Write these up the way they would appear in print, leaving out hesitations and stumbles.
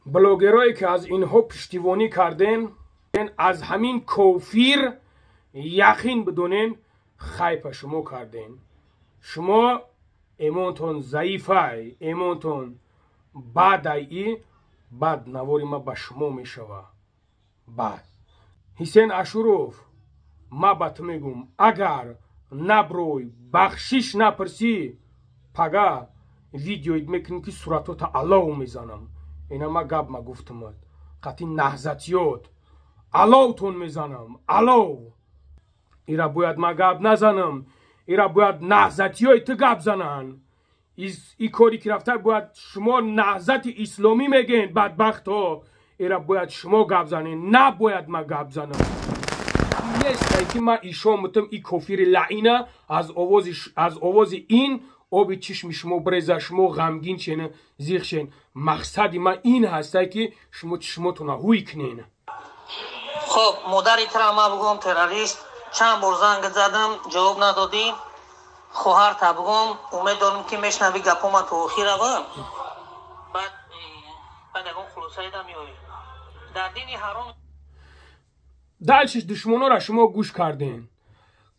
بلوگرایی که از اینها پشتیبانی کردن از همین کافر یقین بدونین خیپ شما کردین. شما ایمانتون ضعیفه، ایمانتون بعد نواری ما به شما میشوه. بعد حسین اشروف ما به تو میگم اگر نبروی بخشش نپرسی پگه ویدیویت میکنیم که صورتات الله میزنم. اینا ما گب ما گفتم قطعی نهضتیات اللهتون میزنم. الله ایرا باید ما گب نزنم، ایرا باید نهضتیای تو گب زنن. ای کاری که رفته باید شما نهضت اسلامی میگین بدبخت ها، ایرا باید شما گب زنین، نباید ما گب زنم. نیست که ما ایشان متم ای کافر لعینه از آواز این آبی چشم شما بریزه، شما غمگین چینه زیخ شین. مقصد ما این هسته که شما چشماتون هوی کنین. خب مادری ترا ما بگم تروریست، چند بار زنگ زدم جواب ندادی. خواهر تا بگم امید دارم که میشنوی گپا تو آخیر اول. بعد اگه خلاصه دم میایی در دین حرام دلشش دشمنا را شما گوش کردین.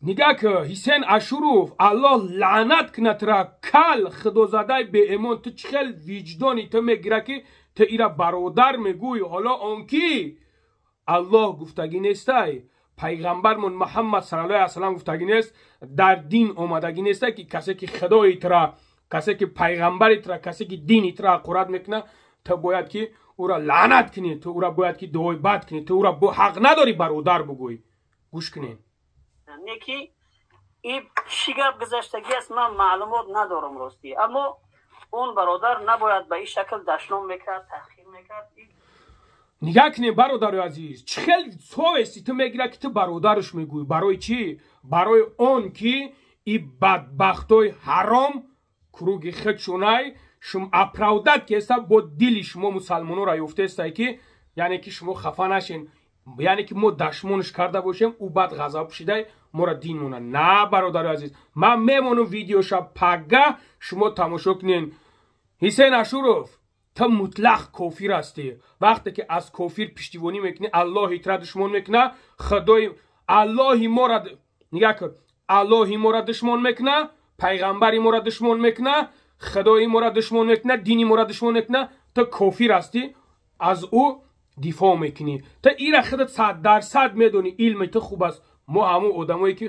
نگاه که حسین اشروف الله لعنت کنه ترا کل خدازاده به ایمان. تو چخل وجدانی تو میگیره که تو ایرا برادر میگوی. حالا آنکی الله گفتگی نیسته، پیغمبرمون محمد صلی الله علیه و سلم گفتگی نیست، در دین آمدگی نیسته که کسی که خدای ترا، کسی که پیغمبر ترا، کسی که دین ترا قرات میکنه تو باید که او را لعنت کنی، تو او را باید که دعای بد کنی، تو او را حق نداری برادر بگوی. گوش کنین. نیکی این شگرد گذشتگی است، من معلومات ندارم راستی، اما اون برادر نباید به این شکل دشنام میکرد، تحقیر میکرد. نگاه کنی برادر عزیز، چخیل سویستی تو میگیره که تو برادرش میگوی. برای چی؟ برای اون که این بدبختای حرام کروگی خدشونای شما اپراودت که است با دل شما مسلمانو را یفته است که یعنی که شما خفه نشین، یعنی که ما دشمنش کرده باشیم او بعد غضب شده ما را دین مونه. نه برادر عزیز، من میمونم ویدیوشا پگه شما تماشا کنین. حسین اشروف تو مطلق کافر هستی. وقتی که از کافر پشتیبانی میکنی الله ترا دشمن میکنه. خدای الله ما را نگاه کن، الله ما را دشمن میکنه، پیغمبری ما را دشمن میکنه، خدای ما را دشمن میکنه، دینی ما را دشمن میکنه. تو کافر هستی، از او دفاع میکنی. تو ایرا خودت 100% میدونی علم تو خوب است. ما همون آدمایی که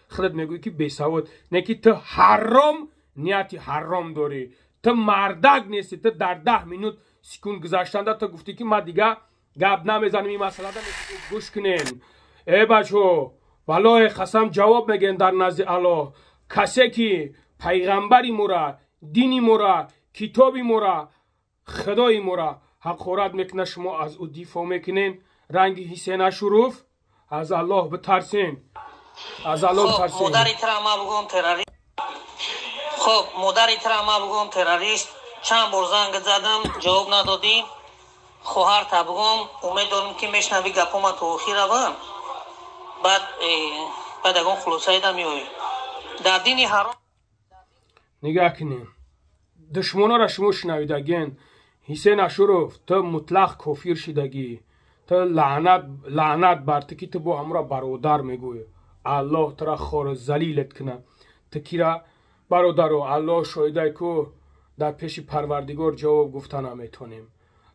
خودت میگوی که بیسواد، نه که تو حرام نیتی حرام داری، تو مردک نیستی. تو در 10 منوت سکون گذاشتنده تو گفتی که ما دیگه گپ نمیزنیم این مسئله را. گوش کنین ای بچو، والله قسم جواب میگن در نزد الله. کسی که پیغمبری مورا، دینی مورا، کتابی مورا، خدای مورا حقارت میکنه، شما از او دفاع میکنین. رنگ حسین اشروف از الله بترسین، از الله بترسین. مادری ترا ما بگم تروریست. خب مادری ترا ما بگم تروریست، چند بار زنگ زدم جواب ندادی. خواهر تا بگم امید دارم که میشنوی گپا تو آخیر اول. بعد اگه خلاصه دم میایی در دین حرام. نگاه کنین دشمنا را شما شنویدگین. حسین اشروف تو مطلق کافر شدگی، تو لعنت بر تو که تو با همراه برادر میگوی. الله ترا خور ذلیلت کنه. تو کیرا برادر الله شایده که در پیش پروردگار جواب گفتن نمیتونیم.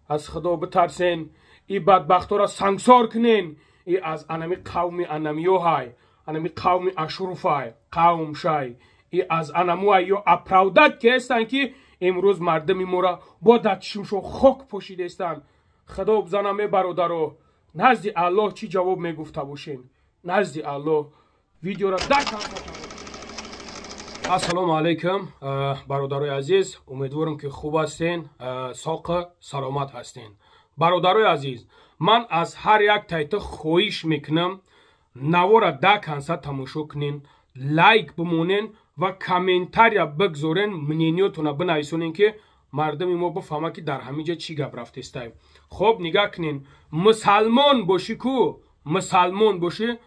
از خدا بترسین، این بدبختا را سنگسار کنین. این از انمی قوم انمیو های، انمی قوم اشروف های، قوم شای، این از انمو های یا اپراودت که هستن که امروز مردمی مورا با دچشمشون خاک پوشیده استن. خدا بزنم برادرو، نزد الله چی جواب میگفته باشین؟ نزد الله ویدیو را السلام علیکم برادرای عزیز، امیدوارم که خوب هستین، ساق سلامت هستین. برادرای عزیز، من از هر یک تایید خواهش میکنم نوارا دا کنسا تماشا کنین، لایک بمونین و کامنتار یا بگذارین، منینیوتون بنویسونین که مردم ما بفهمه که در همینجا چی گپ رفته است. خب نگاه کنین، مسلمان باشی کو مسلمان باشی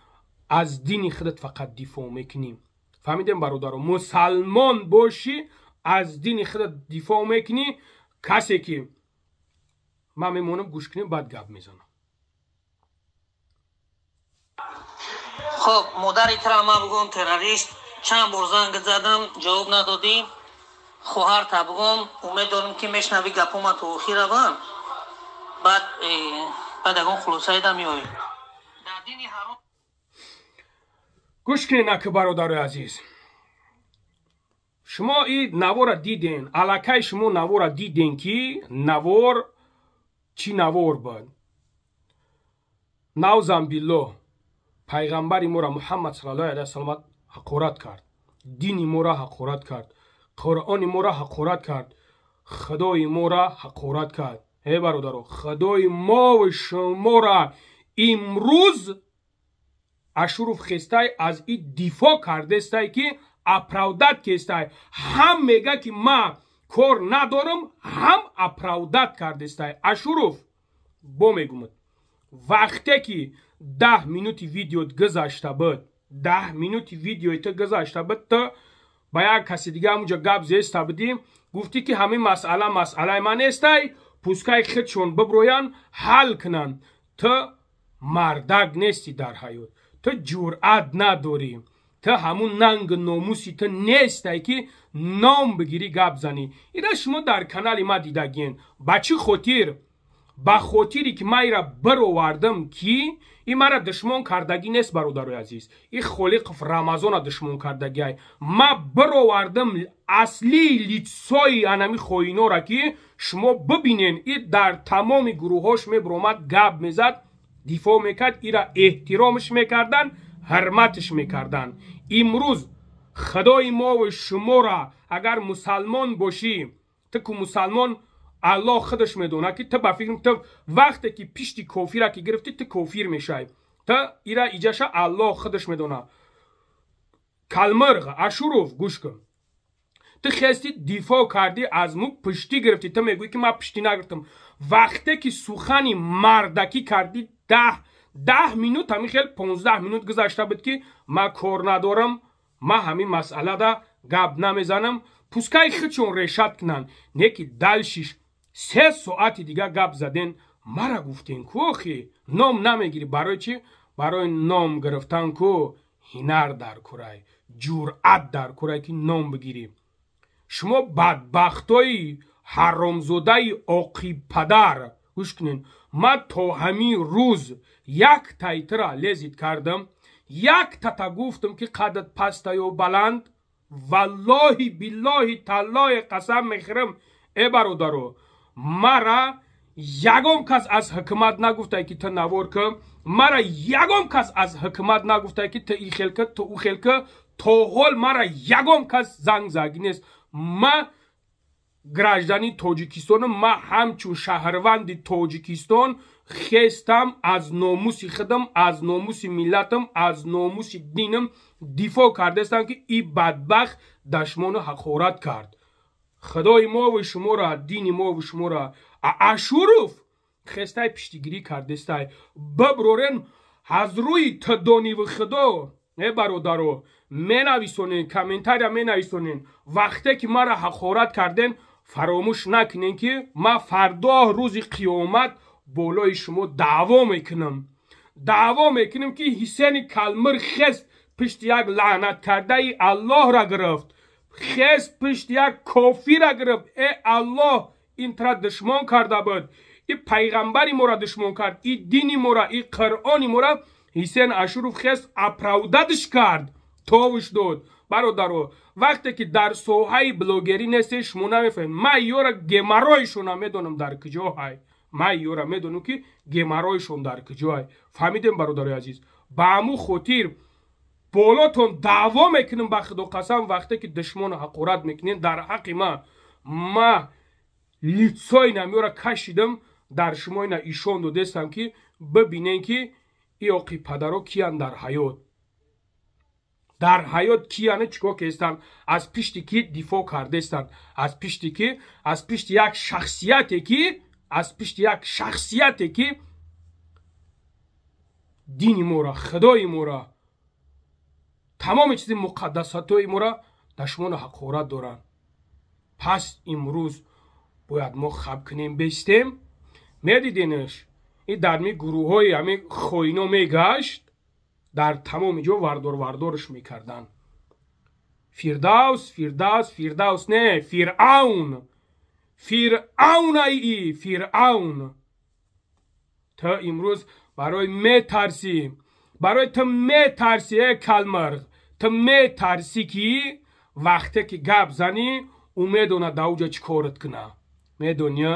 از دین خودت فقط دفاع میکنیم. فهمیدیم برادران؟ مسلمان باشی از دین خودت دفاع میکنی. کسی که من میمونم گوش کنیم بعد گپ میزنم. خب مادری ترا ما بگم تروریست چند بار زنگ زدم جواب ندادی. خواهر تا بگم امید دارم که میشنوی گپوما تو اخیر بان بعد اگه خلاصه دم میایی در دین حرام. گوش کنین اکه برادر عزیز، شما این نوار دیدین، علاکه شما نوار دیدین که نوار چی نوار بود؟ نوزم بالله پیغمبر ما را محمد صلی الله علیه و سلم حقارت کرد، دین ما را حقارت کرد، قرآن ما را حقارت کرد، خدای ما را حقارت کرد. ای برادرو، خدای ما و شما را امروز اشروف خسته از این دفاع کرده است که اپرودت کسته، هم میگه که ما کار ندارم، هم اپرودت کرده است. اشروف با میگم وقتی که 10 منوت ویدیو گذاشته بود، 10 منوت ویدیو تو گذاشته بود، تو با یک کسی دیگه همونجا گپ زیسته بودیم، گفتی که همین مسئله من است، پوسکای خودشون ببروین حل کنن. تو مردک نیستی در حیات، تو جرأت نداری، تو همون ننگ ناموسی تو نیستی که نام بگیری گپ زنی. اینا شما در کانال ما دیدگین بچه خاطر با خاطری که ما ایرا برآوردم که این مرا دشمن کردگی نیست برادر عزیز، این خالق رمضان دشمن کردگی های. ما برآوردم اصلی لیتسای انمی خوینا را که شما ببینین این در تمام گروهاش میبرومد گپ میزد، دفاع میکرد، ایرا احترامش میکردن، حرمتش میکردن. امروز خدای ما و شما را اگر مسلمان باشی، تو که مسلمان الله خودش میدونه که تو بفکرم تو وقتی که پیشتی کافی را که گرفتی تو کافیر میشای، تو ایرا ایجاش الله خودش میدونه. کلمرغ اشروف گوش کن، تو خستی دفاع کردی از مو پشتی گرفتی، تو میگوی که من پشتی نگرفتم. وقتی که سخنی مردکی کردی 10 منوت همین خیلی 15 منوت گذاشته بود که من کار ندارم، من همین مسئله دا گپ نمیزنم، پوسکای خودشون ریشت کنن. نه که دلشش 3 ساعت دیگه گپ زدین، مرا گفتین کو خی نام نمیگیری. برای چی؟ برای نام گرفتن کو هنر در کرای، جرأت در کرای که نام بگیری. شما بدبختای حرامزاده عاقب پدر گوش کنین، ما تا همین روز یک تایتر لذت کردم، یک تتا گفتم که قدت پسته یا بلند، والله بالله تالله قسم میخورم ای برادرو، مرا یگم کس از حکمت نگفته که تو نوار که، مرا یگم کس از حکمت نگفته که تو ای خلکه تو او خلکه، تا حال مرا یگم کس زنگ زگی نیست. ما گراجدانی تاجیکستان، ما همچون شهروند تاجیکستان خستم از ناموس خودم، از ناموس ملتم، از ناموس دینم دفاع کرده استم که این بدبخت دشمن حقارت کرد. خدای ما و شما را، دین ما و شما را اشروف خسته پشتیگیری کرده است. ببرورن از روی تدانی و خدا نه برادرو می نویسونین، کامنتار می نویسونین. وقتی که ما را حقارت کردن فراموش نکنین که ما فردا روز قیامت بالای شما دعوا میکنم که حسین کلمر خست پشت یک لعنت کرده ای الله را گرفت، خست پشت یک کافی را گرفت. ای الله این ترا دشمن کرده بود، این پیغمبری ما را دشمن کرد، این دینی ما را، این قرآنی ما را حسین اشروف خست اپرودتش کرد، تاوش داد. برادرو وقتی که در ساحه بلوگری نیستی شما نمیفهمید. من یورا گمرایشون میدونم در کجا های، من یورا میدونم که گمرایشون در کجا های. فهمیدیم برادر عزیز؟ با همون خاطر بالاتون دعوا میکنیم به خدا قسم. وقتی که دشمن حقارت میکنین در حق ما لیتسای نمیورا کشیدم در شما اینا ایشان دو دستم که ببینین که ای آقی پدرها کیان در حیات، در حیات کیانه چیکار کردن، از پشتی که دفاع کرده استن، از پشتی که از پشت یک شخصیتی که دین ما را، خدای ما را، تمام چیز مقدسات های ما را دشمن حقارت دارن. پس امروز باید ما خب کنیم بیستیم، میدیدینش این در می گروه های همی خوینو میگشت در تمام جا وردارش میکردن. فیردوس نه فرعون ای فرعون. تا امروز برای میترسی، برای تو میترسی کلمرغ، تو میترسی که وقتی که گپ زنی او میدونه داوجا چی کارت کنه، میدونی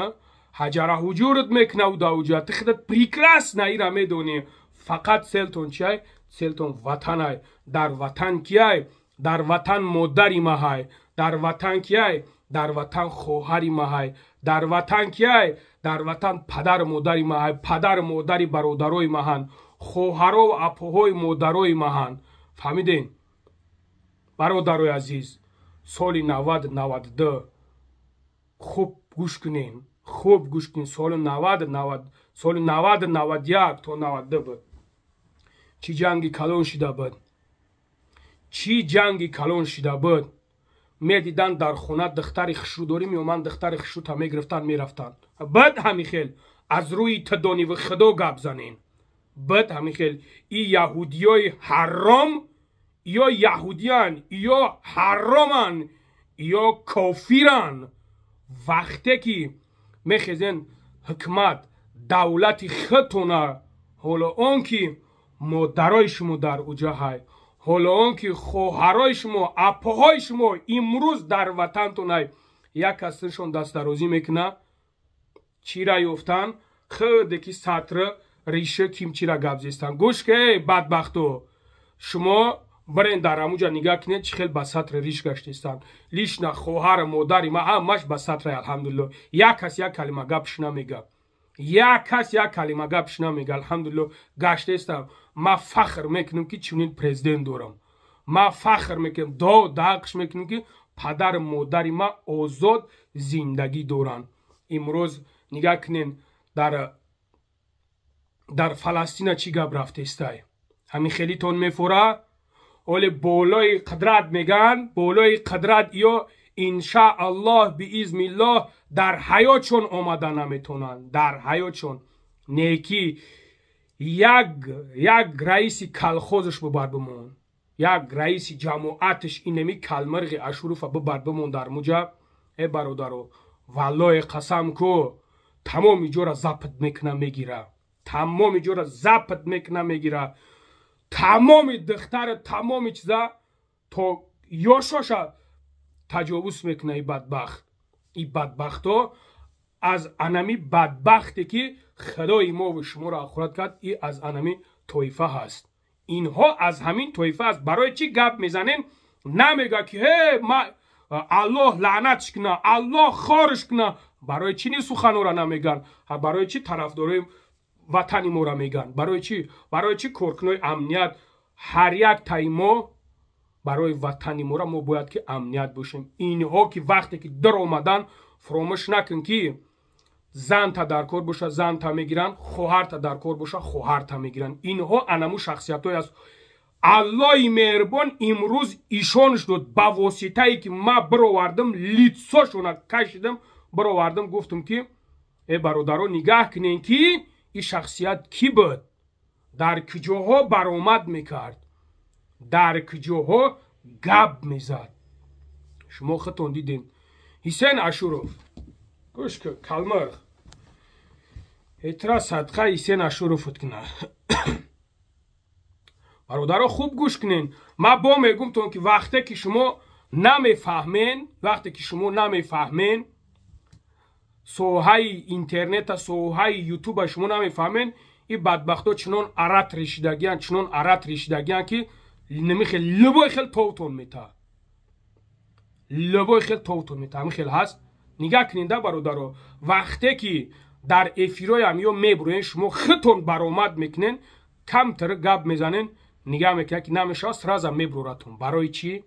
حجره حجورت میکنه و داوجا تو خودت پریکلاس نیره میدونی. فقط سلتون چیه؟ سلتون وطن های. در وطن کیه؟ در وطن مادری ما های. در وطن کیه؟ در وطن خواهری ما های. در وطن کیه؟ در وطن پدر مادری ما های. پدر مادری برادرای ما هن. خواهرها و اپوهای مادرای ما هن. فهمیدین؟ برادرای عزیز، سال 90-92 خوب گوش کنین، خوب گوش کنین. سال 90-91 تا 92 بود. چی جنگی کلان شده بود، چی جنگی کلان شده بود. میدیدن در خونه دختر خشرو داری میومن، دختر خشرو تا میگرفتن میرفتن. بد همی خیل از روی تدانی و خدا گپ زنین. بد همی خیل ای یهودیای حرام یا یهودیان یا حرامن یا کافرن. وقتی که میخیزن حکمت دولت خطونه، حالا اون که مادرای شما در اوجا های، حالا اون که خواهرای شما اپاهای شما امروز در وطن تونه، یک کسشون دست درازی میکنه چی را یفتن؟ خود که سطر ریشه کیمچی را گبزیستن. گوش که بدبختو شما برین در اموجا نگاه کنید چه خیلی به سطر ریش گشتیستن. لیش نه خواهر مادری ما همش به سطر الحمدلله. یک کس یک کلمه گپش نمیگه، یک کس یک کلمه گپش نمیگه. الحمدلله گشتیستم. ما فخر میکنم که چونین پرزیدنت دارم. ما فخر میکنم داغش میکنم که پدر مادری ما آزاد زندگی دارن. امروز نگاه کنین در فلسطین چی گپ رفته استای. همین خیلی تون میفوره. ولی بالای قدرت میگن، بالای قدرت یا انشاءالله باذن الله در حیاتشون آمده نمیتونن. در حیاتشون نیکی یک رئیس کلخوزش ببر بمون، یک رئیس جماعتش اینمی کلمرغ اشروف ببر بمون در موجب. ای برادرو والله قسم کو تمام جورا زبط میکنه میگیره، تمام جورا زبط میکنه میگیره. تمام دختر تمام چیزا تو یاشاشا تجاوز میکنه. ای بدبخت، ای بدبختو از انمی بدبختی که خدای ما و شما را آخرت کرد، ای از انمی طایفه هست. اینها از همین طایفه هست. برای چی گپ میزنین؟ نمیگه که هی ما الله لعنتش کنه، الله خارش کنه. برای چی نی سخن را نمیگن؟ برای چی طرفدارای وطنی ما را میگن؟ برای چی؟ برای چی کارکنای امنیت هر یک تایما برای وطنی ما را ما باید که امنیت باشیم. اینها که وقتی که در آمدن فراموش نکن که زن تا در کار باشه زن تا میگیرن، خواهر تا در کار باشه خواهر تا میگیرن. اینها انمو شخصیت های است. الله مهربان امروز ایشانش داد با واسطه ای که ما برآوردم لیتساشون کشیدم برآوردم گفتم که ای برادران نگاه کنین که این شخصیت کی بود، در کجاها برآمد میکرد، در کجاها گپ میزد. شما خودتون دیدین. حسین اشورف گوش که کلمرغ اعتراض صدقه حسین اشورفت کنه. برادرها خوب گوش کنین. ما با میگم تون که وقتی که شما نمیفهمین، وقتی که شما نمیفهمین سوهای اینترنت سوهای یوتیوب شما نمیفهمین، این بدبختا چنان عرط ریشیدگیان، چنان عرط ریشیدگیان که نمیخه لبای خیلی توتون میتا، لبای خیلی توتون میتا. همین خیلی هست. نگاه کنین ده برادرها، وقتی که در افیرای هم یا میبروین شما خودتون برآمد میکنین کمتر گپ میزنین، نگاه میکنین که نمیشه سرازم میبرورتون. برای چی؟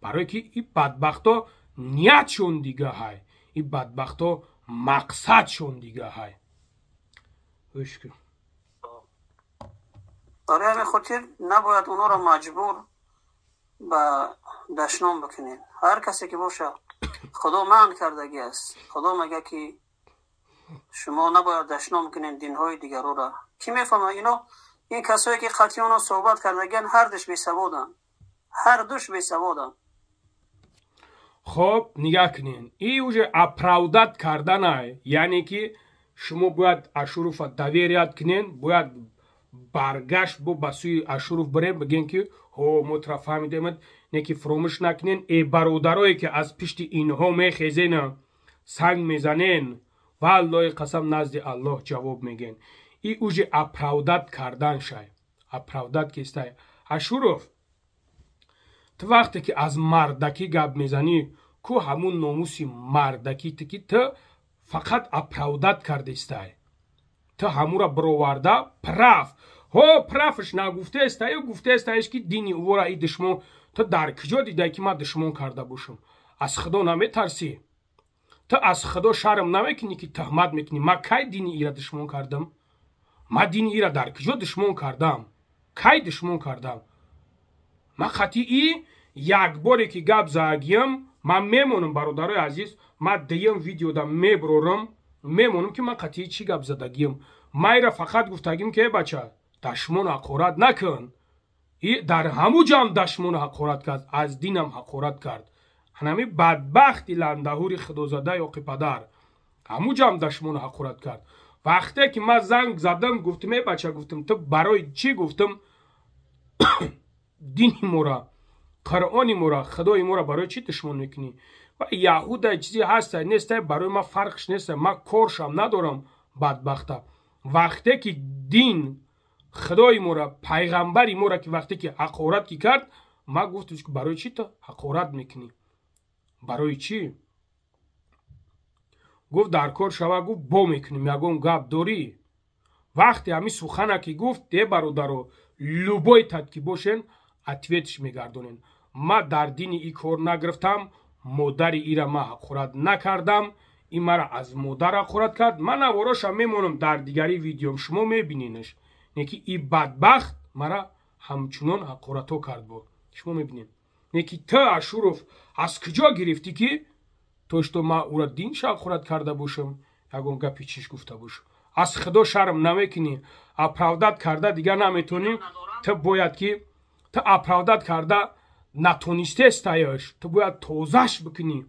برای که این بدبختا نیتشون دیگه های، این بدبختا مقصدشون دیگه های. وشکر برای همین خاطر نباید اونا را مجبور به دشنام بکنین. هر کسی که باشه خدا منع کردگی است. خدا مگه که شما نباید دشنام کنین دینهای دیگر را. کی میفهمه اینا؟ این کسایی که قطعیان صحبت کردن هر دوش بی سوادن، هر دوش بی سوادن. خب نگاه کنین، این уже оправдать کردن است، یعنی که شما باید اشرف دوریت کنین، باید برگشت با سوی اشرف برین بگین که ها مطرف فهمیدیم نکی فراموش نکنین ای برادرایی که از پشت اینها میخیزین سنگ میزنین والله قسم نزد الله جواب میگین. این уже оправдать کردن شای، оправдать که است. اشرف تو وقتی که از مردکی گپ میزنی کو همون ناموسی مردکی که تو فقط оправдать کرده است، تو همون را برآورده پراف ها پرافش نگفته است یا گفته است که دینی او را ای دشمن تو در کجا دیده که من دشمن کرده باشم؟ از خدا نمیترسی؟ تو از خدا شرم نمیکنی که تهمت میکنی؟ من کی دینی ای را دشمن کردم؟ من دینی ای را در کجا دشمن کردم؟ کی دشمن کردم؟ من خطی یک باری که گپ زدیم من میمونم برادرای عزیز، من دیم ویدیو دا میبرورم میمونم که من قطعی چی گپ زدگیم. من را فقط گفتگیم که بچه دشمن حقارت نکن، در همو جام دشمن حقارت کرد، از دینم حقارت کرد. هنمی بدبختی لندهوری خدازاده یا پدر همو جام دشمن حقارت کرد. وقتی که من زنگ زدم گفتم بچه، گفتم تو برای چی؟ گفتم دینی مورا قرآنی مورا خدای مورا برای چی دشمن میکنی؟ و یهود چیزی هست نیست برای ما فرقش نیست، من کارشم ندارم بدبخته. وقتی که دین خدای مورا پیغمبری مورا که وقتی که حقارت کی کرد ما گفتم که برای چی تو حقارت میکنی؟ برای چی؟ گفت در کار شوا. گفت با میکنیم. یگون گپ داری؟ وقتی همی سخنه که گفت ده برادرو لوبای تدکی باشن اتویتش میگردونین. ما در دین ای کار نگرفتم، مادر ای را ما حقارت نکردم، این مرا از مادر حقارت کرد. من نواراش هم میمونم در دیگری ویدیوم شما میبینینش، نکی ای بدبخت مرا همچنان حقارتو کرد بود. شما میبینین نکی تو اشرف از کجا گرفتی که توشتو ما او را دینش حقارت کرده باشم؟ یگون گپی چیش گفته باشم؟ از خدا شرم نمیکنی؟ оправдать کرده دیگه نمیتونی؟ تو باید که تو оправдать کرده نتونسته استایش، تو باید توزش بکنی،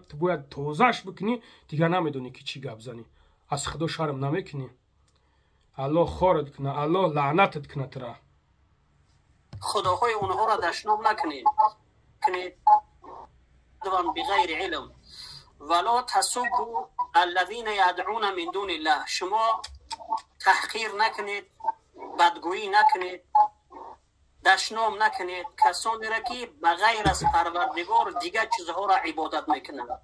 تو باید توزش بکنی دیگه نمیدونی که چی گپ زنی. از خدا شرم نمیکنی؟ الله خارت کنه، الله لعنتت کنه. ترا خداهای اونها را دشنام نکنید کنید دوان بغیر علم ولا تسبوا الذين يدعون من دون الله. شما تحقیر نکنید، بدگویی نکنید، دشنام نکنید کسانی را که بغیر از پروردگار دیگر چیزها را عبادت میکنند.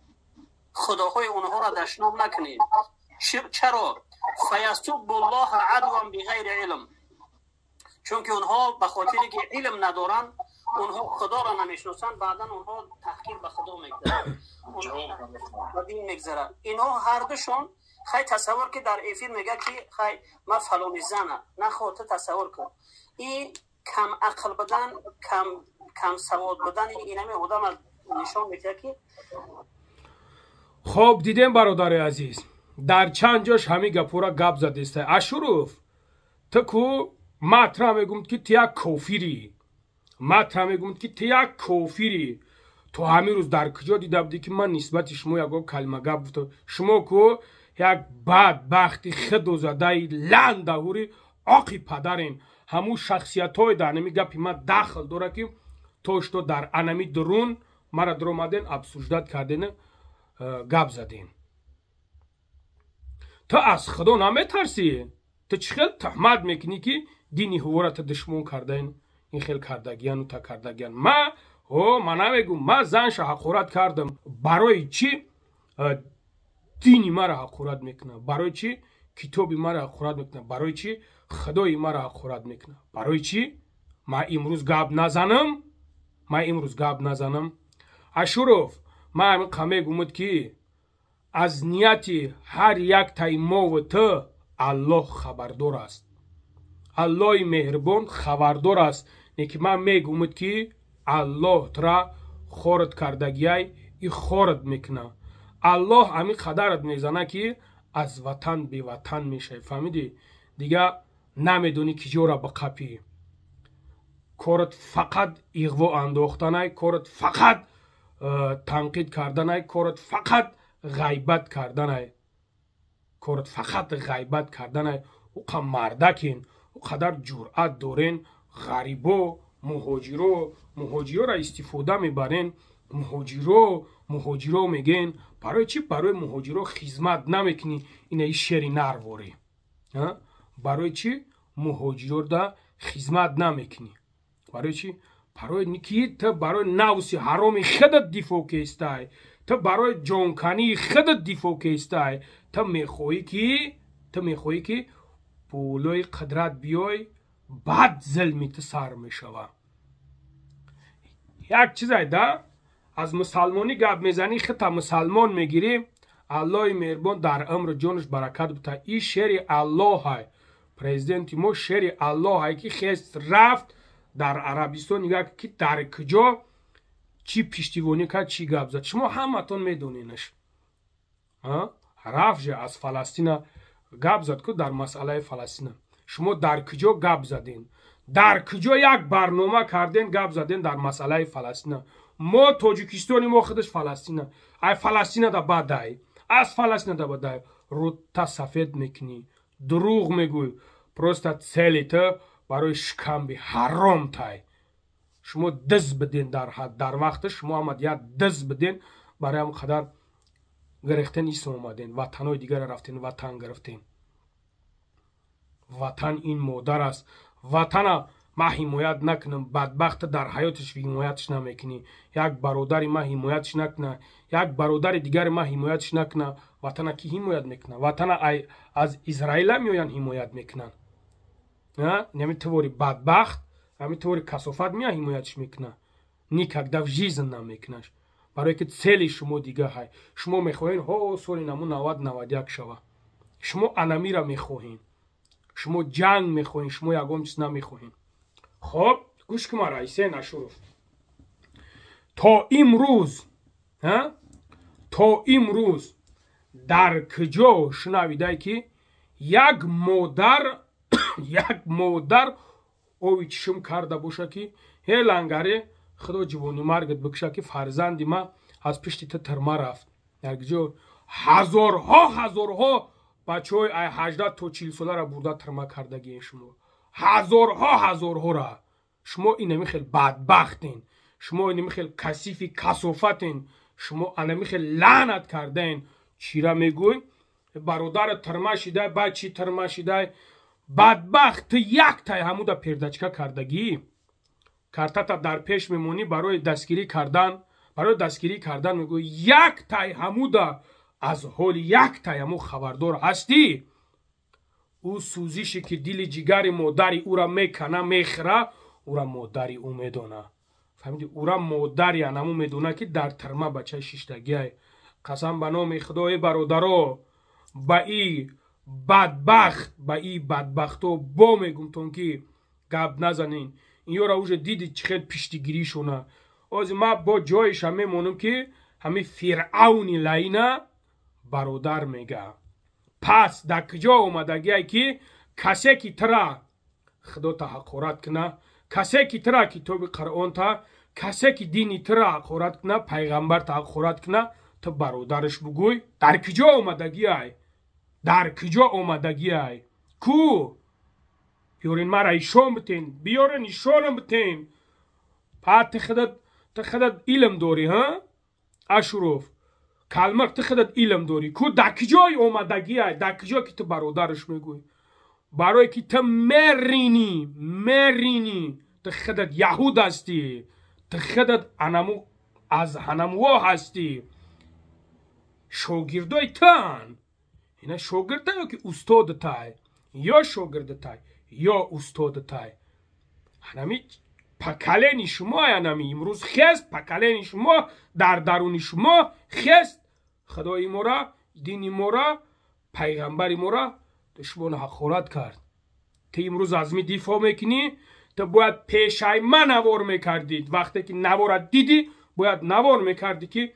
خداهای اونها را دشنام نکنید. چرا؟ فیسب الله عدوا بغیر علم. چون که اونها به خاطری که علم ندارن، اونها خدا را نمیشناسن، بعدا اونها تحقیر به خدا میگذارن، اونها دین میگذارن. اینها هر دوشون خیلی تصور که در افیر میگه که خیلی ما فلانی زنه، نه خودت تصور کن. این کم عقل بدن، کم سواد بدن این همه آدم نشان میده که. خب دیدیم برادر عزیز، در چند جاش همین گپورا گپ زده است. اشرف تو کو مطرح میگم که تو یک کافری، مطرح میگم که تو یک کافری. تو همین روز در کجا دیده بودی که من نسبت شما یک کلمه گپ گفتم؟ شما کو یک بدبختی خدوزاده لندهوری آقی پدرین. همون شخصیت های در نمی گپی من داخل داره که توش تو در انمی درون مرا در اومدین ابسوجدت کردین گپ زدین. تو از خدا نمیترسی؟ تو چه خیل تهمت میکنی که دینی هورت دشمن کردین؟ این خیل کردگیان و تا کردگیان. من نمیگم من زنش حقارت کردم. برای چی دینی مرا حقارت میکنه؟ برای چی کتابی مرا حقارت میکنه؟ برای چی خدای مرا حقارت میکنه؟ برای چی من امروز گپ نزنم؟ اشرف من همین قمه گمود که از نیتی هر یک تای ما و تو الله خبردار است. الله مهربان خبردار است. نیکی من میگم که الله ترا خورد کردگیای ای خورد میکنه. الله همین قدرت میزنه که از وطن بی وطن میشه. فهمیدی؟ دیگه نمیدونی کجا بقپی. کارت فقط ایغوا انداختن، کارت فقط تنقید کردن، کارت فقط غیبت کردن، کارت فقط غیبت کردن. او قدر مردکین، او قدر جرأت دارین، غریبا مهاجرا را استفاده میبرین. مهاجرا میگن برای چی؟ برای مهاجرا خدمت نمیکنی. این شعری نرواری. برای چی؟ مهاجرا را خدمت نمیکنی. برای چی؟ برای اینکه تو برای نفس حرام خودت دفاع کردی، تو برای جانکنی خودت دفاع کردی. تو میخواهی که پولای قدرت بیای، بعد ظلمت سر میشوه. یک چیز ایده از مسلمانی گپ میزنی، خط مسلمان میگیری. الله مهربان در عمر جانش برکت بده. این شعر الله های پرزیدنت ما، شعر الله های که خیست رفت در عربستان، نگاه که در کجا چی پشتیبانی کرد، چی گپ زد. شما همتون میدونینش. رفت از فلسطین گپ زد که در مسئله فلسطین. شما در کجا گپ زدین؟ در کجا یک برنامه کردین گپ زدین در مسئله فلسطین؟ ما تاجیکستانی ما خودش فلسطین. ای فلسطین دا بدای، از فلسطین دا بدای. رو تا سفید میکنی، دروغ میگوی. پروستا سلی تا برای شکم بی حرام تای. شما دز بدین در وقت شما آمد یا دز بدین برای هم قدر گرفتن ایسم آمدین. وطنهای دیگر رفتین، وطن گرفتین. وطن این مادر است. وطن ما حمایت نکنم، بدبخت در حیاتش حمایتش نمیکنی. یک برادر ما حمایتش نکنه، یک برادر دیگر ما حمایتش نکنه. وطن کی حمایت میکنه؟ وطن از اسرائیل میآیند حمایت میکنن. نمیتوری بدبخت، نمیتوری کثافت میآ حمایتش میکنه. نیکاک жизнь نمیکنش. برای که цели شما دیگه های. شما میخواین سال نمو 90-91 شوه. شما انمی را میخواین، شما جنگ میخواین، شما یگام چیز نمیخواین. خب گوش کن رئیسه نشروف. تا امروز در کجا شنویده که یک مادر اوی چشم کرده باشه که هی لنگره خدا جوانی مرگت بکشه که فرزندی ما از پشت ترما رفت. در کجا هزارها بچه های 18 تا 40 ساله را برده ترما کردگی. شما هزارها را. شما اینمی خیلی بدبختین، شما اینمی خیلی کثیفی کثافتین، شما اینمی خیلی لعنت کردین. چی را میگوی؟ برادر ترما شده، بچی ترما شده، بدبخت یک تای همودا پیردچکا کردگی. کارتا در پیش میمونی برای دستگیری کردن میگوی یک تای همودا از حال یک تای همو خبردار هستی. او سوزشی که دل جگر مادری او را میکنه میخره، او را مادری او میدونه. فهمیدی؟ او را مادری انمو میدونه که در ترما بچه ششتگی. قسم به نام خدای برادرو با ای بدبختو با میگم تون که گپ نزنین. این را اوج دیدی چه خیلی پشتگیری شونه. از ما با جایش هم میمونم که همه فرعونی لینه برادر میگه. پس در کجا اومدگی که کسی که ترا خدا تا حقارت کنه، کسی که ترا کتاب قرآن تا، کسی که دینی ترا حقارت کنه، پیغمبر تا حقارت کنه، تو برادرش بگوی در کجا اومدگی ای؟ در کجا اومدگی ای؟ کو؟ بیارین مرا ایشان بتین، بیارین ایشانم بتین. بعد تخدت علم داری ها؟ اشروف کلمر تخدت علم داری. کو در کجای اومدگی ای؟ در کجا که تو برادرش میگوی؟ برای که تو مرینی تخدت یهود هستی، تخدت از هنموا هستی. شاگردای تن اینا شاگرد یا که استاد تای، یا شاگرد تای یا استاد تای. هنمی پکلینی شما هنمی امروز خست، پکلینی شما در درون شما خست. خدای مورا، دینی مورا، پیغمبری مورا دشمن حقارت کرد. تو امروز از می دفاع میکنی، تو باید پیشای من نوار میکردید. وقتی که نوارت دیدی باید نوار میکردی که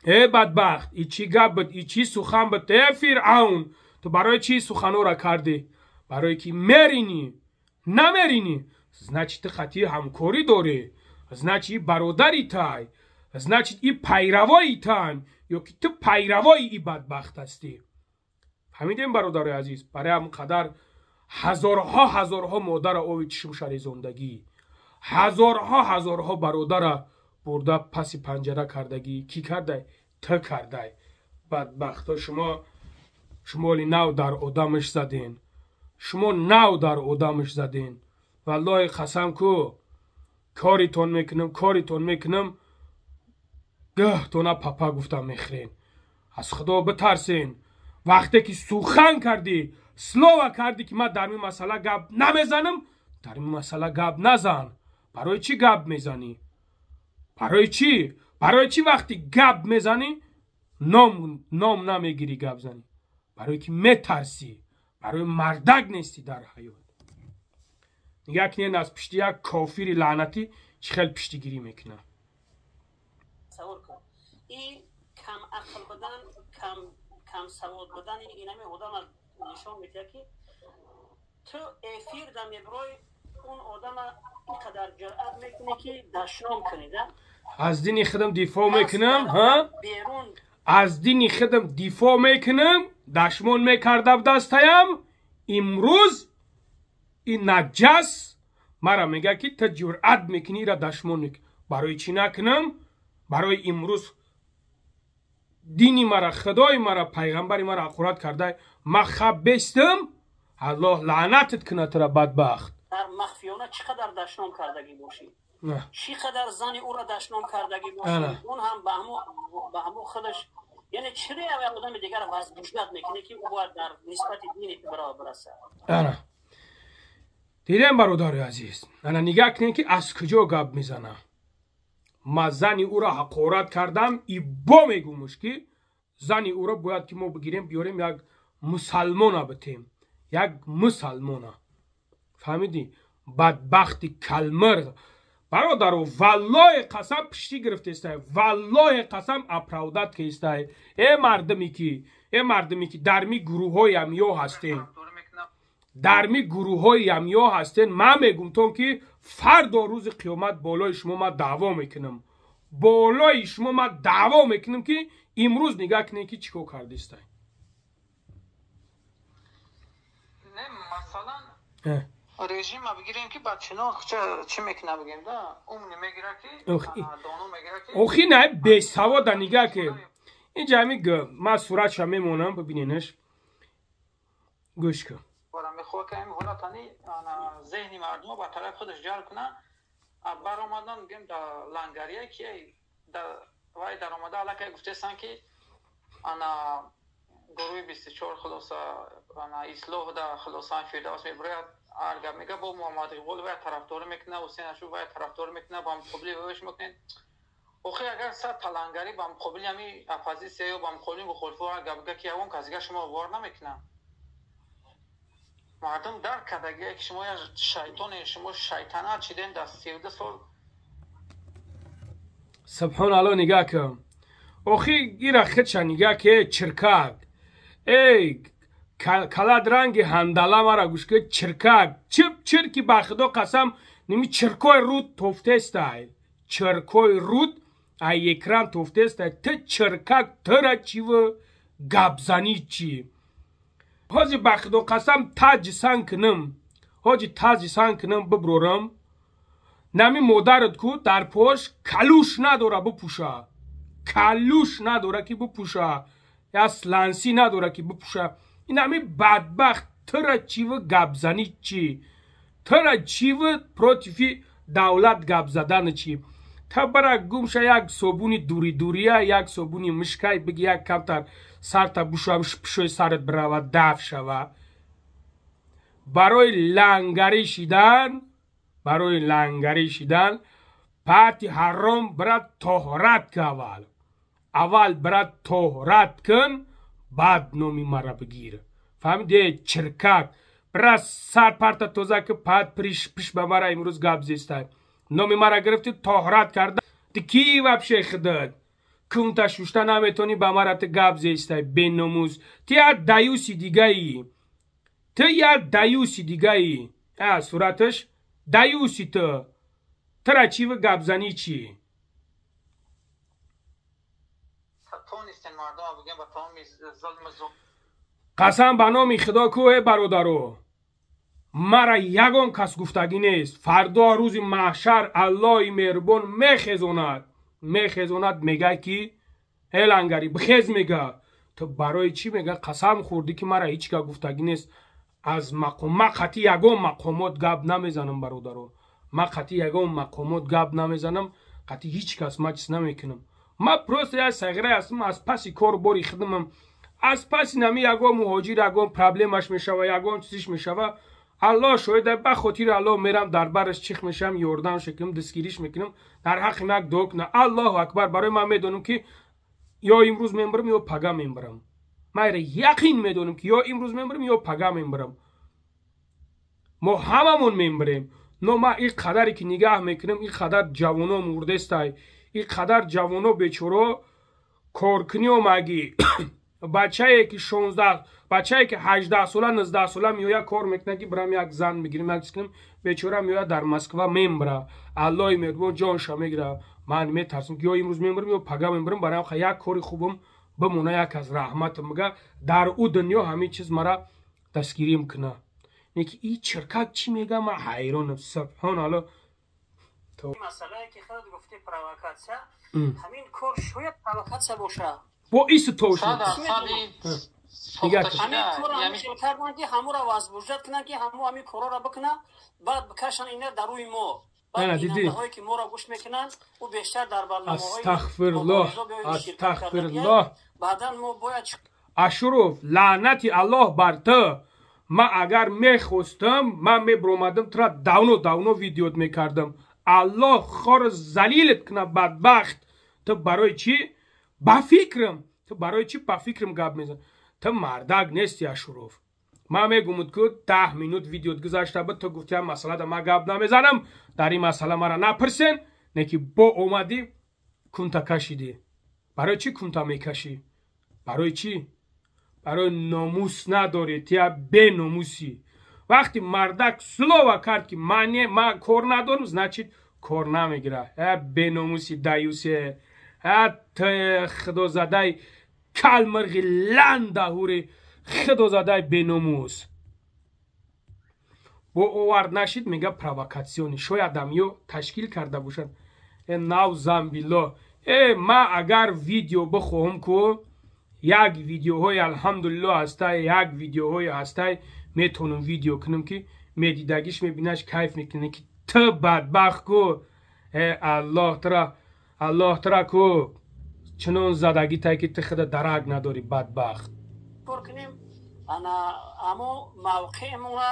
ای بدبخت ای چی گپ بود ای چی سخن بود ای فرعون تو برای چی سخنو را کردی برای که مرینی نمرینی значит خطی همکاری داری значит برادری تای значит ای پیروایی تن یا که تو پیروایی ای بدبخت هستی فهمیدین برادر عزیز برای همقدر هزارها مادر اوی چشم شریزوندگی هزارها برادر برده پس پنجره کردگی کی کرده تو کرده بدبخت شما شمالی نو در آدمش زدین شما نو در آدمش زدین والله قسم کو کاریتون میکنم گه تو نه پاپا گفتم میخرین از خدا بترسین وقتی که سوخن کردی سلوه کردی که من در این مسئله گپ نمیزنم در این مسئله گپ نزن برای چی گپ میزنی برای چی وقتی گپ میزنی نام نمیگیری گپ زنی برای که میترسی برای مردک نیستی در حیات نگه کنین از پشتی یک کافری لعنتی چه خیلی پشتی گیری میکنه تصور کن این کم عقل بدن کم سواد بدن این همه آدم نشان میده که تو افیر دم برای اون آدم اینقدر جرأت میکنه که دشنام کنیده از دین خودم دفاع میکنم ها از دین خودم دفاع میکنم دشمن میکردم دستایم امروز این نجس مرا میگه که تو جرأت میکنی را دشمن میکنی برای چی نکنم برای امروز دینی مرا خدای مرا پیغمبری مرا اخورت کرده ما خب بستم الله لعنتت کنه تو را بدبخت در مخفیانه چقدر دشنام کردگی باشی چقدر زنی او را دشنام کردگی باشی اون هم به همو خودش یعنی چرا یه آدم دیگر را وزبوشت میکنه که او باید در نسبت دینی که برابر است دیدم برادر عزیز انا نگاه کنین که از کجا گپ میزنه ما زنی او را حقارت کردم ای با میگومش که زنی او را باید که ما بگیریم بیاریم یک مسلمان بتیم یک مسلمان فهمیدی بدبختی کلمرغ برادر والله قسم پشتی گرفته است والله قسم اپرودت که است ای مردمی که در می گروه های امیو هستین در می گروه های امیو هستین من میگم تون که فردا روز قیامت بالای شما ما دعوا میکنم بالای شما ما دعوا میکنم که امروز نگاه کنین که چیکار کرده است نه مثلا رژیم بگیریم که بچه‌ها چی میکنه بگیم دا اون نمیگیره که دانو میگیره که اوخی نه بی سواد نگاه که اینجا میگم ما صورتش میمونم ببینینش گوش کن برام میخواد که این حالا تانی ذهنی مردم با طرف خودش جلب کنه برآمدن میگم در لنگریه که وای در آمده علاقه گفتستان که انا گروه 24 خلاصه انا اصلاح در خلاصان فردوس میبرد ارگم میگه با محمد قول و طرفدار میکنه حسین اشو و طرفدار میکنه با مقابلی بهش میکنه اوخی اگر صد تلنگری با مقابلی همی اپوزیسیا یا با مقابلی مخالفو اگر بگه که اون کسی شما وار نمیکنه مردم درک کردگی که شما شیطان شما شیطانت چیدین در 13 سال سبحان الله نگاه کن اوخی ایرا خدش نگاه که چرکک ای کلاد رنگ هندلا مرا گوش که چرکک چرکی با خدا قسم نمی چرکوی رود توفته استای چرکوی رود ای اکران توفته استای ته چرکک ترا چی و گبزنی چی حاجی با خدا قسم تاج سان کنم ببرورم نمی مادرت کو در پوش کلوش نداره بپوشه کلوش نداره که بپوشه یا سلانسی نداره که بپوشه این همی بدبخت ترا چی و گبزنی چی ترا چی و پروتیفی دولت گب زدن چی تا برا گمشه یک صابونی دوریه یک صابونی مشکای بگی یک کمتر سر تا پشوی سرت برود دف شوه برای لنگری شیدن پاتی حرام برات طهارت که اول برات طهارت کن بعد نومی مرا بگیر فهمیدی چرکک برات سر پرتا توزه که پات پیش به مرا امروز گاب زیسته نومی مرا گرفتی طهارت کرده دی کی وابشه خداد کونتا شوشتا نمیتونی با مرات گاب زیسته بیناموز تیا دایوسی دیگه‌ای تو یا دایوسی دیگه‌ای صورتش دایوسی تو ترا چی و گابزنی چی قسم به نام خدا کوه برادرو مرا یگان کس گفتگی نیست فردا روز محشر الله مهربان میخزوند میگه که هلنگری بخیز میگه تو برای چی میگه قسم خوردی که مرا هیچ که گفتگی نیست از مقام خطی یگان مقامات گاب نمیزنم برادرو ما خطی یگان مقامات گاب نمیزنم خطی هیچ کس ما چیز نمیکنم ما پروست از سگره هستم از پسی کار باری خدمم از پس نمی یگان مهاجر یگان پرابلمش میشوه یگان چیزش میشوه الله شاید به خاطر الله میرم در برش چیخ میشم یوردان شکم دستگیریش میکنم در حق یک دوک نه الله اکبر برای من میدونم که یا امروز میبرم یا پگا میبرم من یقین میدونم که یا امروز میبرم یا پگا میبرم ما هممون میبریم نو ما این قدری که نگاه میکنم این قدر جوانو مرده استای این قدر جوانو بیچاره کارکنی و مگی بچه‌ای که 16 بچه‌ای که 18 ساله 19 ساله میویا کار میکنه که برام یک زن میگیریم یک چیزم بیچاره میویا در مسکو میمبره الله مهربان جانش میگیره من میترسم که یا امروز میمرم یا پگا میمرم برام یک کاری خوبم بمونه یک از رحمت میگه در او دنیا همه چیز مرا دستگیری میکنه نیکی این چرکک چی میگه من حیرانم سبحان الله تو مسئله که خود گفتی پرووکاسیا همین کار شاید پرووکاسیا باشه با ایست توش همین کار همیشه کردن که همو را وازبوجت کنن که همو همین کارا را بکنن بعد بکشن اینا در روی ما بعد دیدی هایی که ما را گوش میکنن و بیشتر در برنامه‌های استغفرالله بعدا ما باید اشرف لعنتی الله بر تو ما اگر میخواستم من میبرومدم تو را داونو ویدیوت میکردم الله خور ذلیلت کنه بدبخت تو برای چی با فکرم تو برای چی با فکرم گپ میزن تو مردک نیستی اشرف ما میگم که 10 مینوت ویدیو گذاشته بود تو گفتی مسئله در ما گپ نمیزنم در این مسئله مرا نپرسین نه که با اومدی کنتا کشیدی برای چی کنتا میکشی برای چی برای ناموس نداری تیا بی ناموسی وقتی مردک سلو کرد که ما کار ندارم значит کار نمیگیره بی ناموسی دایوسی خدا زده کل مرغی لنده هوری خدا زده بی ناموس با اوورد نشید میگه پرووکاسیونی شاید همیو تشکیل کرده باشن ناو زنبیلا ما اگر ویدیو بخواهم که یک ویدیوهای الحمدلله هسته یک ویدیوهای هسته میتونم ویدیو کنم که میدیدگیش میبینش کیف میکنه که تو بدبخت کو الله ترا کو چنون زدگی تا که خدا درک نداری بدبخت کار کنیم اما موقعمون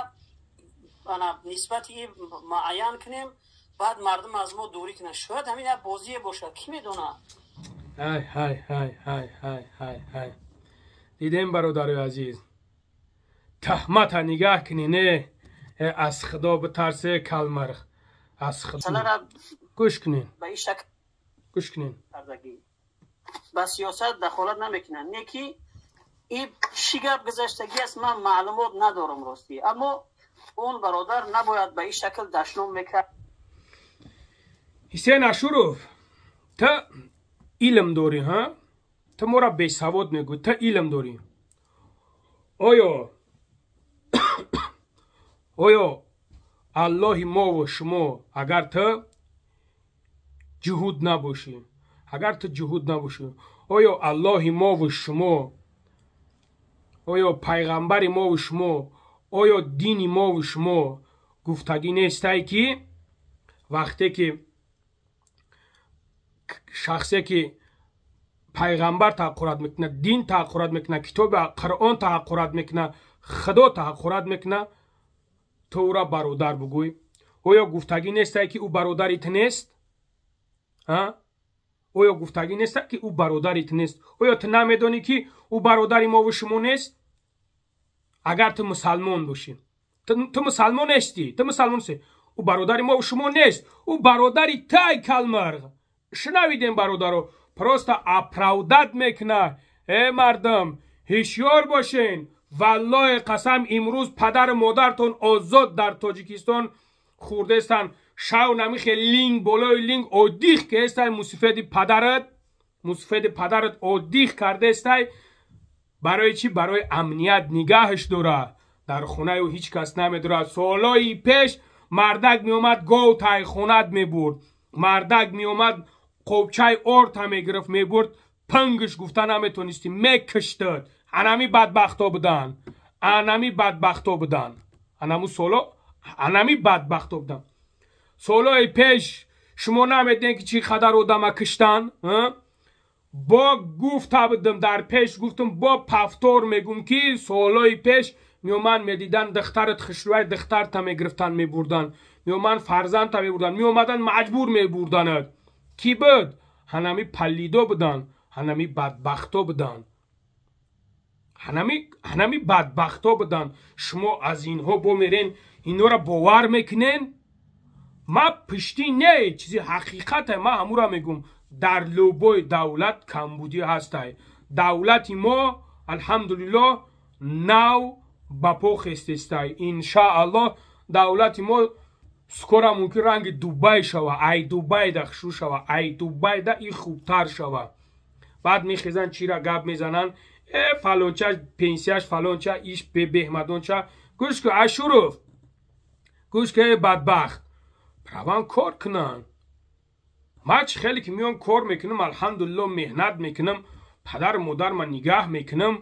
انا نسبتی معین کنیم بعد مردم از ما دوری کنن شاید همین بازی باشه کی میدونه های دیدیم برادر عزیز تهمت نگاه کنی نه از خدا بترسه کلمرغ از خدا گوش کنین گوش کنین با سیاست دخالت نمیکنن نیکی این شگرد گذشتگی است من معلومات ندارم راستی اما اون برادر نباید به این شکل دشنام میکرد حسین اشرف تا علم داری ها تا ما را بی سواد میگو تا علم داری آیا الله ما و شما اگر تا جهود نباشی آیا الله ما و شما آیا پیغمبر ما و شما آیا دین ما و شما گفتگی نیسته که وقتی که شخصی که پیغمبر تحقیرات میکنه دین تحقیرات میکنه کتاب قرآن تحقیرات میکنه خدا تحقیرات میکنه تو او را برادر بگوی آیا گفتگی نیسته که او برادرت نیست آیا گفتگی نیست که او برادرت نیست آیا تو نمیدانی که او برادر ما و شما نیست اگر تو مسلمان باشی تو مسلمان نیستی تو مسلمان نیستی او برادر ما و شما نیست او برادری تای کلمرغ شنویدیم برادرو پروستا اپراودت میکنه. ای مردم هوشیار باشین. والله قسم امروز پدر مادرتون آزاد در تاجیکستان خورده استن. شاو نمیخه لینگ بالای لینگ اودیخ که استای مصفید پدرت اودیخ کرده استای. برای چی؟ برای امنیت نگاهش داره. در خونه او هیچ کس نمیداره. سالای پیش مردک می اومد گاو تای خونت می برد. مردک می اومد قوبچای ارت هم می گرفت می برد. پنگش گفتن نمیتونستی میکشتد. انمی بدبختا بودن. انمی بدبختا بودن. انمی بدبختا بودن. سالای پیش شما نمیدین که چی خدر آدم کشتن؟ با گفته بودم در پیش گفتم با پفتار میگم که سالای پیش میومن میدیدن دخترت خشروی دختر تا میگرفتن میبردن. میومن فرزند تا میبردن. میومدن مجبور میبردن. کی بود؟ هنمی پلیدا بودن. هنمی بدبختا بودن. هنمی بدبختا بودن. شما از اینها بمیرین اینا را باور میکنین؟ ما پشتی نه چیزی حقیقته. ما همورا میگم در لوبای دولت کمبودی هسته. دولتی ما الحمدلله نو بپا خستسته. انشاءالله دولتی ما سکورا ممکن رنگ دوبای شوه. ای دوبای ده خشو شوه. ای دوبای ده ای خوبتر شوه. بعد میخیزن چی را گپ میزنن؟ فلانچه پنسیاش فلانچه ایش به بهمدانچه. گوش که اشروف گوش که بدبخت پروان کار کنن. ما چه خیلی که میام کار میکنم الحمدلله مهنت میکنم. پدر مادر ما نگاه میکنم.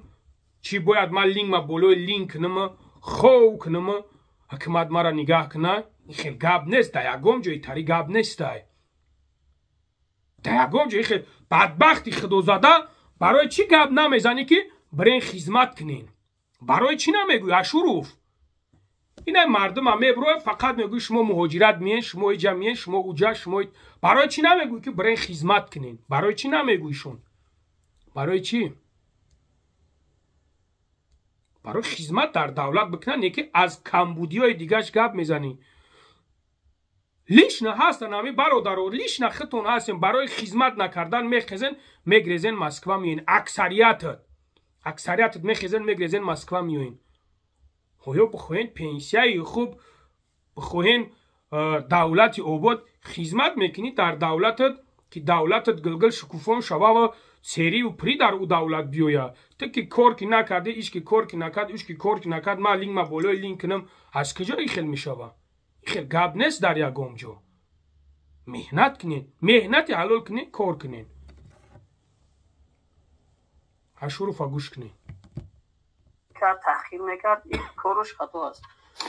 چی باید ما لینک ما بلوی لینک کنم خو کنم حکمت ما را نگاه کنن. این خیلی گپ نیست. دیگم جایی تری گپ نیست. دیگم جایی خیلی بدبختی خدا زده. برای چی گپ نمیزنی که برین خدمت کنین؟ برای چی نمیگوی اشروف؟ اینه مردم هم میبروی فقط میگوی شما مهاجرت میین، شما ایجا میین، شما اوجا، شما برای چی نمیگوی که برین خدمت کنین؟ برای چی نمیگویشون؟ برای چی؟ برای خدمت در دولت بکنن. یکی از کمبودی های دیگهش گپ میزنی. لیش نه هستن همی برادرو. لیش نه خطون هستن برای خدمت نکردن میخیزن میگریزن مسکو میین. اکثریتت میخیزن میگریزن مسکو میین. خویا بخوین پنسیای خوب بخوین دولتی آباد خدمت میکنی در دولتت که دولتت گلگل شکوفان شوه و سری و پری در او دولت بیویا. تو که کار که نکرده ایش که کار که نکرد ایش که کار که نکرد ما لینک ما بالای لینک کنم از کجا ای خیل میشوه؟ ای خیل گپ نیست در یکم جا. مهنت کنین. مهنت حلال کنین کار کنین. اشروف گوش کنین. کرد تأخیر میکرد این کارش خطا است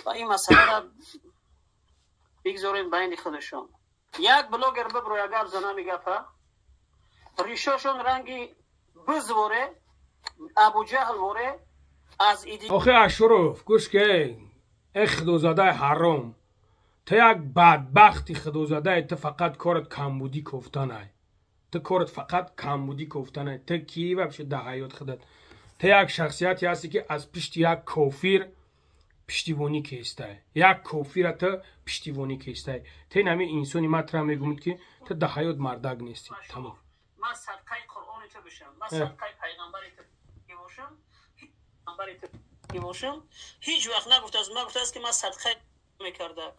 و این مسئله را بگذاریم بین خودشون. یک بلاگر ببرو اگر زنه میگفه ریشاشون رنگی بزوره ابو جهل وره از ایدی. آخه اشروف گوش که ای خدازاده حرام تو یک بدبختی خدازاده. تو فقط کارت کمبودی کفتنه. تو کارت فقط کمبودی کفتنه. تو کی و بشه ده حیات خودت. تو یک شخصیتی هستی که از پشت یک کافر پشتیبانی کشته. یک کافر تو پشتیبانی کشته. تو نمی انسانی مطرح میگم که تو ده حیات مردک نیستی. تمام. من صدقه قرآن تو بشم. من صدقه پیغمبری تو باشم. هیچ وقت نگفته از من گفته است که من صدقه میکرده.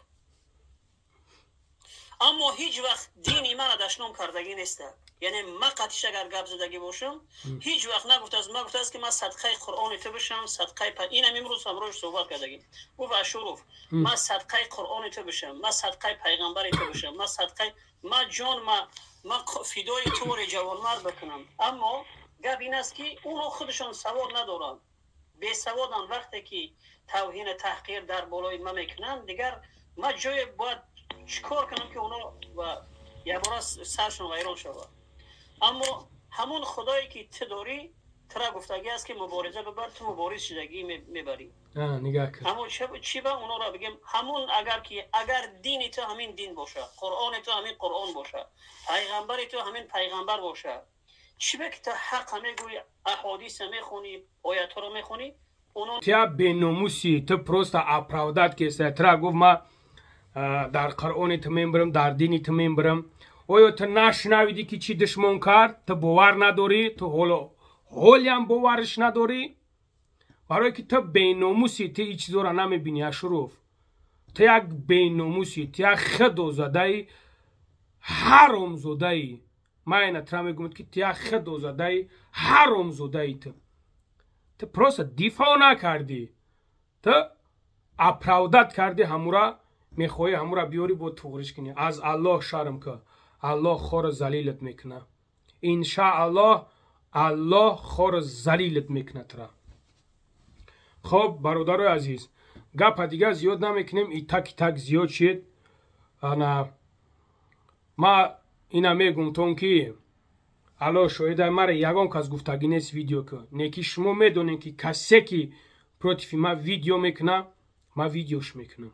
اما هیچ وقت دینی من دشنام کردگی نیسته. یعنی من قطعش اگر گپ زدگی باشم هیچ وقت نگفته از من گفته است که من صدقه قرآن تو بشم. صدقه اینم امروز هم روش صحبت کردگی. او اشروف من صدقه قرآن تو بشم. من صدقه پیغمبر تو بشم. من صدقه من جان من فدای تو رو جوانمرد بکنم. اما گپ این است که اونو خودشون سواد ندارن. بی سوادن. وقتی که توهین تحقیر در بالای ما میکنن دیگر ما جای باید چیکار کنم که اونا و یه بار سرشون ویران شود. اما همون خدایی که تو داری ترا گفتگی است که مبارزه ببر تو مبارز شدگی میبری. نگاه کن. اما چی با اونا را بگیم همون اگر دینی تو همین دین باشه، قرآن تو همین قرآن باشه، پیغمبر تو همین پیغمبر باشه، چی به که تو حق میگوی احادیث میخونی آیات رو میخونی اونو تیا بیناموسی تو پروستا اپراودت که ترا گفت ما در قرآن تو میبرم در دینی تو میبرم. آیا تو نشنویدی که چی دشمن کرد؟ تو باور نداری؟ تو حالی هم باورش نداری؟ برای که تو بیناموسی، تو هیچ چیزا را نمیبینی اشرف. تو یک بیناموسی، تو یک خدوزده حرامزاده. من اینا ترا میگم که تو یک خدوزده حرامزاده. تو پروس دفاع نکردی، تو اپراودت کردی، همورا میخوای همورا بیاری با توغرش کنی. از الله شرم که الله خور زلیلت میکنه. انشاءالله الله خور زلیلت میکنه ترا. خب برادر عزیز، گپ دیگه زیاد نمیکنیم، ای تک زیاد شد. ما اینا میگم تون که الله شاید مرا یگان کس گفتگی نیست ویدیو که نیکی شما میدونین که کسی که پروتیفی ما ویدیو میکنه ما ویدیوش میکنم.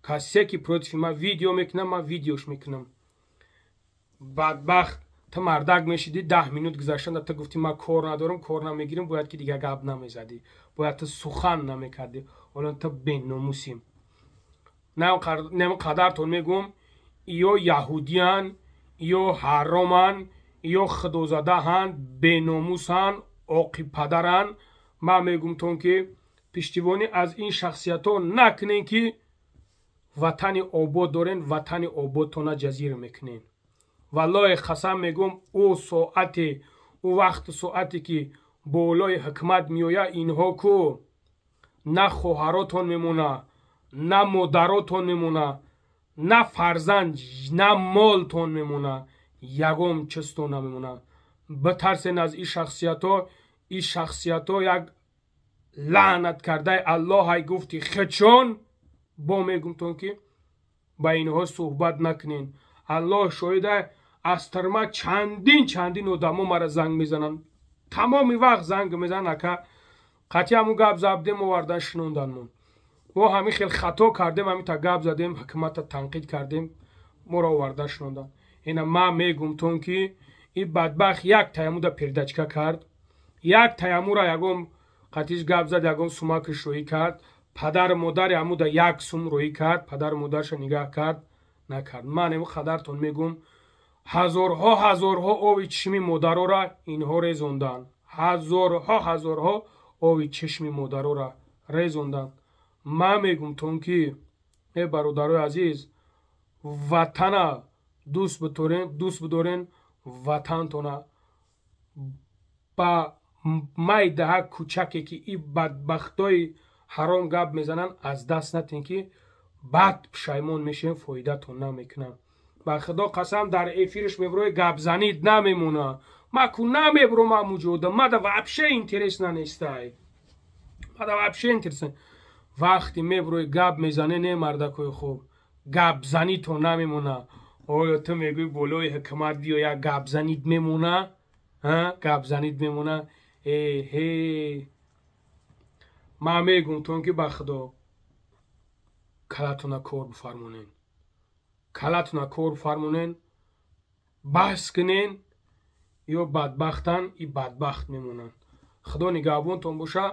کسی که پروتیفی ما ویدیو میکنه ما ویدیوش میکنم. بدبخت تو مردک میشیدی 10 minut گذشتن تا گفتی ما کار ندارم، کار نمیگیرم، باید که دیگه گپ نمیزدی، باید تو سخن نمیکردی. حالا تو بین ناموسیم. نم قدرتون میگم یا یهودیان یا حرامن یا خدوزاده هن، بین ناموسن، عاقی پدرن. من میگم تون که پشتیبانی از این شخصیت ها نکنین که وطن آباد دارین، وطن آبادتون جزیره میکنین. والله قسم میگم او وقت ساعتی که بالای حکمت میویا اینها کو نه خواهراتون میمونه، نه مادراتون میمونه، نه فرزند، نه مالتون میمونه، یگم چستون نمیمونه. بترسین از این شخصیت ها. این شخصیت ها یک لعنت کرده الله های گفتی خچون. با میگم تون که با اینها صحبت نکنین. الله شایده از ترما چندین آدمو مرا زنگ میزنن، تمامی وقت زنگ میزنن که قطعی همون گپ زدیم و وردن شنوندن. ما همین خیلی خطا کردیم، همین تا گپ زدیم حکومت تنقید کردیم، ما را وردن شنوندن. اینا ما میگم تون که این بدبخت یک تایمو دا پیردچکا کرد، یک تایمو را یکم قطعیش گپ زد، یکم سومکش روی کرد، پدر مادر همو دا یک سوم روی کرد، پدر مادرش نگاه کرد نکرد. من این خدرتون میگم هزارها آوی چشمی مادرها را اینها ریزوندن. هزارها آوی چشمی مادرها را ریزوندن. من میگم تون که ای برادرای عزیز، وطن دوست بدارین، وطن تونه با مایده کوچکی که این بدبختای حرام گپ میزنن از دست نتین که بعد پشیمون میشین، فایده تون نمیکنن. با خدا قسم در افیرش میبروی گپ زنید نمیمونه. ما کو نمیبرو ما موجوده. ما دا وابشه اینترس ننیسته. ما دا وابشه اینترس. وقتی میبروی گپ میزنه نه مردکوی خوب، گپ زنید تو نمیمونه. آیا تو میگوی بولوی حکمت بیا یا گپ زنید میمونه؟ گپ زنید میمونه؟ ما میگم تون که با خدا کلاتونا کار بفرمونین، کلاتونا کار بفرمونین، بحث کنین یا بدبختن ای بدبخت میمونن. خدا نگهبانتون باشه.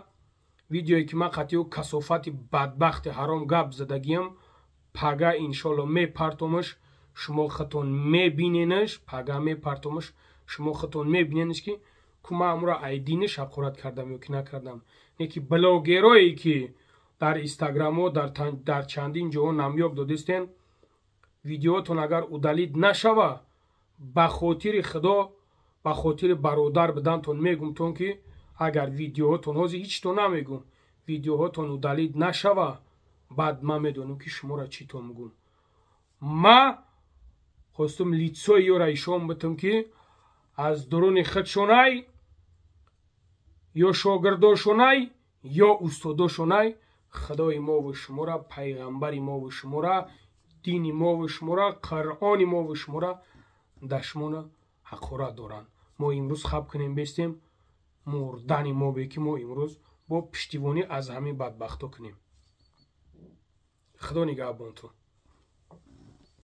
ویدیویی که من قطعی و کسافت بدبخت حرام گپ زدگیم پگه انشالله میپرتمش، شما خطون میبینینش. پگه میپرتمش شما خطون میبینینش که کما امورا ایدینش حقورت کردم یا که نکردم. یکی بلاگرایی که در اینستاگرام و در چندین جا نمیاب دادستین، ویدیوتون اگر اودالید نشوه به خاطر خدا، به خاطر برادر بدنتون میگم تون که اگر ویدیوهاتون هازی هیچ تو نمیگم، ویدیوهاتون اودالید نشوه، بعد من میدونم که شما را چی تو میگم. ما خواستم لیتسوی را ایشون بتم که از درون خودشونای یا شاگرداشونای یا استاداشونای خدای ما و شما را، پیغمبر ما و شما را، دین ما و شما را، قرآن ما و شما را دشمن حقورت دارن. ما امروز خواب کنیم بیستیم مردن ما به که ما امروز با پشتیبانی از همین بدبختا کنیم. خدا نگهبانتون.